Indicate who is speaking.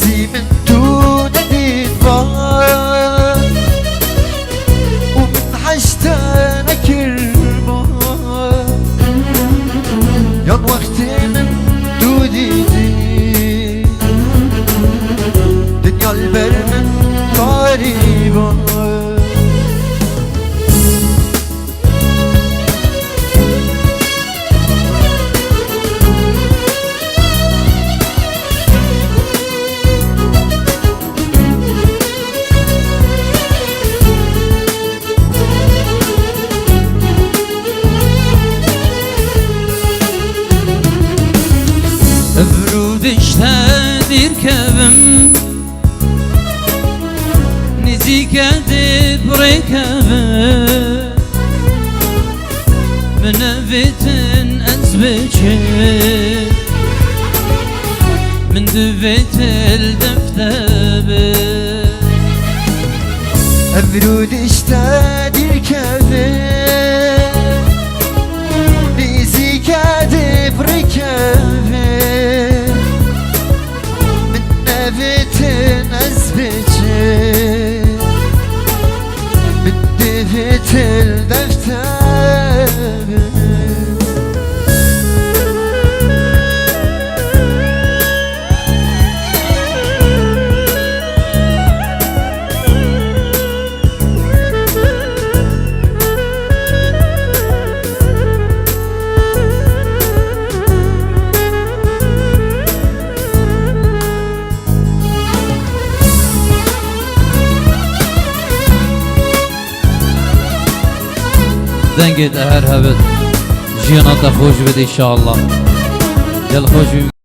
Speaker 1: نزي من دون ديدبان ومن حشتانا كرمان يان وقتي من دودي دي دنيا البر من غريبان
Speaker 2: افرود اشتادير كبم نزيك ديد بريكبم من فتن أزبجي من دفت الدفتب
Speaker 1: أبرود اشتادير كبم نزيك ديد بريكبم من فتن أزبجي من دفت الدفتب
Speaker 2: دنگت اهر هبت جيانا خوش بد ان شاء الله. يلا خوش